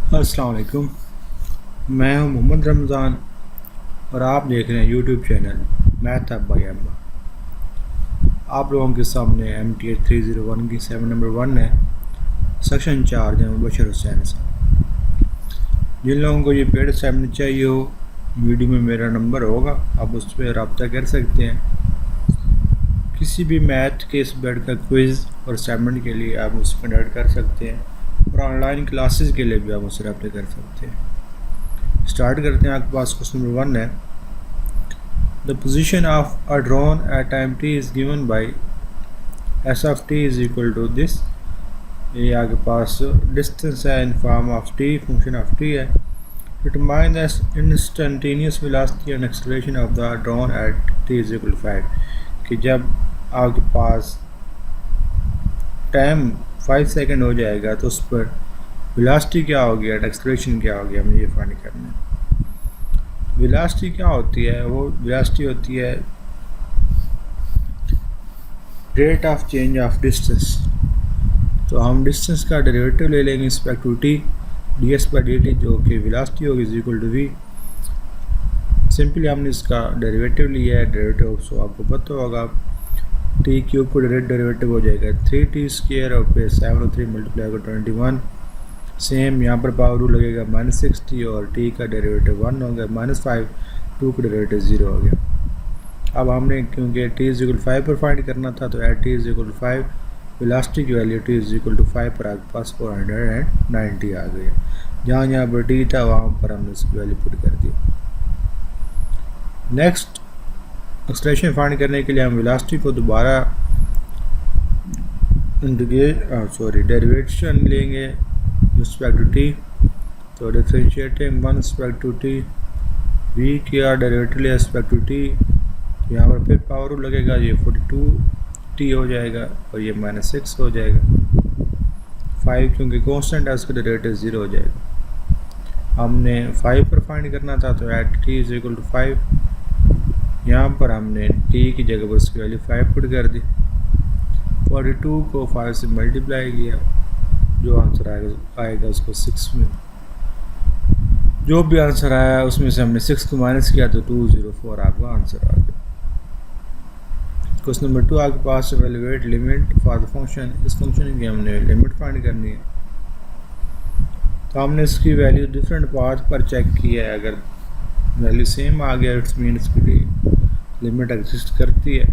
अस्सलाम वालेकुम। मैं हूं मोहम्मद रमज़ान और आप देख रहे हैं यूट्यूब चैनल मैथ अब बाय अब्बा। आप लोगों के सामने MT8301 की 7 नंबर 1 है, सेक्शन 4 जनाब बशर हुसैन साहब। जिन लोगों को ये पेड असाइनमेंट चाहिए हो, वीडियो में मेरा नंबर होगा, आप उस पर रब्ता कर सकते हैं। किसी भी मैथ के सब्जेक्ट का क्विज़ और असाइनमेंट के लिए आप मुझसे कंडक्ट कर सकते हैं और ऑनलाइन क्लासेस के लिए भी आप मुझसे रब्ता कर सकते हैं। स्टार्ट करते हैं। आपके पास क्वेश्चन नंबर 1 है। The position of a drone at time T is given by S of T is equal to this. ये आपके पास डिस्टेंस है in form of T, function of T है। Determine the instantaneous velocity and acceleration of the drone at T is equal to 5, कि जब आपके पास time 5 second हो जाएगा तो उस पर वेलोसिटी क्या होगी और एक्सेलरेशन क्या होगी, हमें ये फाइंड करना है। वेलोसिटी क्या होती है? वो वेलोसिटी होती है rate of change of distance. तो हम डिस्टेंस का डेरिवेटिव ले लेंगे respect to t, d s by d t, जो कि वेलोसिटी होगी is equal to v. Simply हमने इसका डेरिवेटिव लिया है, डेरिवेटिव सो आपको पता होगा टी क्यूब को डेरिवेटिव हो जाएगा 3t स्क्वायर और फिर 7 और 3 मल्टीप्लाई को 21। सेम यहाँ पर पावर रूल लगेगा -60 और टी का डेरिवेटिव 1 हो गया, -5, 2 का डेरिवेटिव 0 हो गया। अब हमने क्योंकि टी इज इक्वल 5 पर फाइंड करना था तो at T is equal 5 velocity की value T is equal to 5 पर आपके पास 490 आ गया। जहाँ जहाँ पर टी था वहाँ पर हमने इसकी वैल्यू पुट कर दी। नेक्स्ट एक्सलेशन फाइंड करने के लिए हम वेलोसिटी को दोबारा डेरिवेशन लेंगे रिस्पेक्ट टू टी। तो differentiating 1 respect to t, v किया डेरिवेटिव ले रिस्पेक्ट टू टी, यहाँ पर फिर पावर रूल लगेगा, ये 42t हो जाएगा और ये -6 हो जाएगा। 5 क्योंकि कांस्टेंट है उसका डेरिवेटिव 0 हो जाएगा। हमने 5 पर फाइंड करना था तो at T is equal to 5, यहाँ पर हमने t की जगह पर उसकी वैल्यू 5 पुट कर दी। 42 को 5 से मल्टीप्लाई किया, जो आंसर आएगा उसको 6 में, जो भी आंसर आया उसमें से हमने 6 को माइनस किया तो 204 आपका आंसर आ गया। क्वेश्चन नंबर 2 आपके पास evaluate limit for the function. इस फंक्शन की हमने लिमिट फाइंड करनी है। तो हमने इसकी वैल्यू डिफरेंट पाथ पर चेक किया है। अगर वैल्यू सेम आ गया इट्स मीन इसकी लिमिट एग्जिस्ट करती है,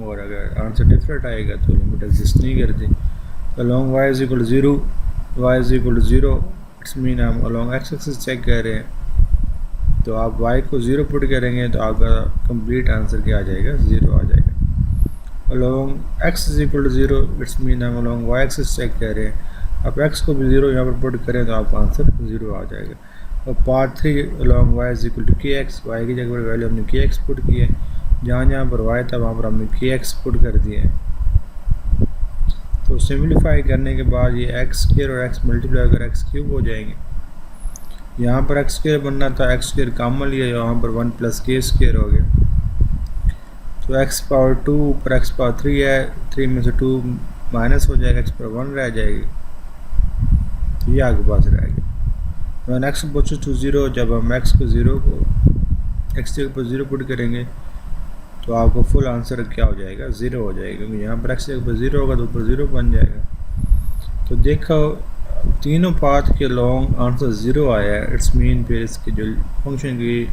और अगर आंसर डिफरेंट आएगा तो लिमिट एग्जिस्ट नहीं करती। तो along y is equal to 0, y is equal to 0, it's mean हम अलॉन्ग x एक्सिस चेक कर रहे हैं। तो आप y को 0 पुट करेंगे तो आपका कंप्लीट आंसर क्या आ जाएगा? 0 आ जाएगा। Along x is equal to 0, it's mean हम अलॉन्ग y एक्सिस चेक कर रहे हैं। आप x को भी 0 यहाँ पर पुट करें तो आपका आंसर 0 आ जाएगा। और part 3 along y is equal to kx, y की जगह पर वैल्यू हमने kx पुट की है, जहाँ जहाँ पर y था वहाँ पर हमने kx पुट कर दिए हैं। तो सिम्प्लीफाई करने के बाद ये एक्स स्क्वायर और x मल्टीप्लाई कर एक्स क्यूब हो जाएंगे। यहाँ पर एक्स स्क्वायर बनना था, एक्स स्क्वायर कॉमन लिया, यहाँ पर 1 + k स्क्वायर हो गया। तो x पावर 2 ऊपर x पावर 3 है, 3 में से 2 माइनस हो जाएगा, x पर 1 रह जाएगी, तो ये आपके पास रह गया। वन एक्स पोचेस टू 0, जब हम x को 0 को x के ऊपर 0 पुट करेंगे तो आपको फुल आंसर क्या हो जाएगा? 0 हो जाएगा, क्योंकि यहाँ पर x के ऊपर 0 होगा तो ऊपर 0 बन जाएगा। तो देखो तीनों पाथ के लॉन्ग आंसर 0 आया है, इट्स मीन फिर इसकी जो फंक्शन की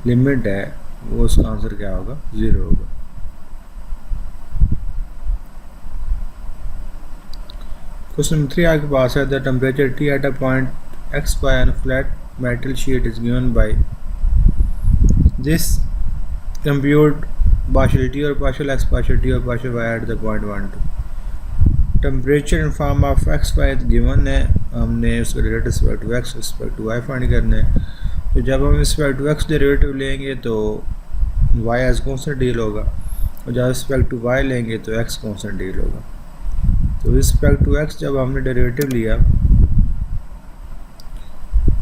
लिमिट है वो उसका आंसर क्या होगा? 0 होगा। क्वेश्चन नंबर 3 आपके पास है the temperature T at a point x by on a flat metal sheet is given by this. Compute partial T or partial x, partial T or partial y at the point 1, 2. Temperature in form of x y given है, हमने उसका derivative respect to x respect to y find करना है। तो जब हम respect to x derivative लेंगे तो वाई एज कॉन्स्टेंट डील होगा, और जब रिस्पेक्ट टू वाई लेंगे तो एक्स कॉन्स्टेंट डील होगा। तो रिस्पेक्ट टू एक्स जब हमने डेरिवेटिव लिया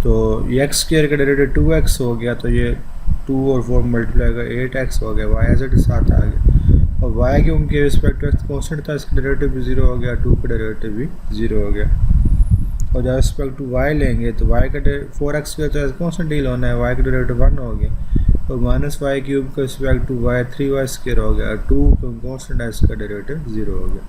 तो ये एक्स स्क्वायर का डेरिवेटिव 2x हो गया, तो ये 2 और 4 मल्टीप्लाई का 8x हो गया, वाई एज इट साथ आ गया। और वाई के उनके रिस्पेक्ट टू एक्स कॉन्स्टेंट था, इसका डेरिवेटिव भी 0 हो गया, 2 का डेरिवेटिव भी 0 हो गया। और जब रिस्पेक्ट टू वाई लेंगे तो वाई का 4x का तो कौन सा डील होना है, वाई का डेरिवेटिव 1 हो गया और माइनस वाई क्यूब का रिस्पेक्ट टू वाई 3y स्क्वायर हो गया और 2 कॉन्स्टेंट है, इसका डेरिवेटिव 0 हो गया।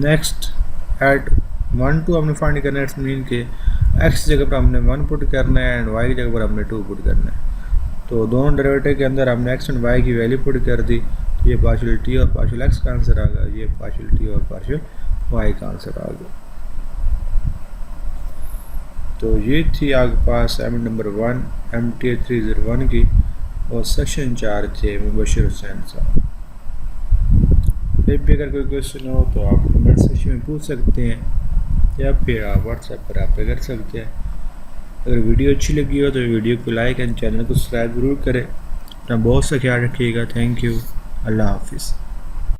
नेक्स्ट एट 1 2 हमने फाइंड करना है, इट्स मीन के x जगह पर हमने 1 पुट करना है एंड y की जगह पर हमने 2 पुट करना है। तो दोनों डेरिवेटिव के अंदर हमने x एंड y की वैल्यू पुट कर दी, तो ये पार्शियल t और पार्शियल x का आंसर आ गया, ये पार्शियल t और पार्शियल y का आंसर आ गया। तो ये थी आपके पास असाइनमेंट नंबर 1 MTA 301 की और सेक्शन 4 थे मुबशिर हुसैन साहब। फिर भी अगर कोई क्वेश्चन हो तो आप कमेंट सेक्शन में पूछ सकते हैं या फिर आप व्हाट्सएप पर आप कर सकते हैं। अगर वीडियो अच्छी लगी हो तो वीडियो को लाइक एंड चैनल को सब्सक्राइब ज़रूर करें। अपना बहुत सा ख्याल रखिएगा। Thank you. अल्लाह हाफिज़।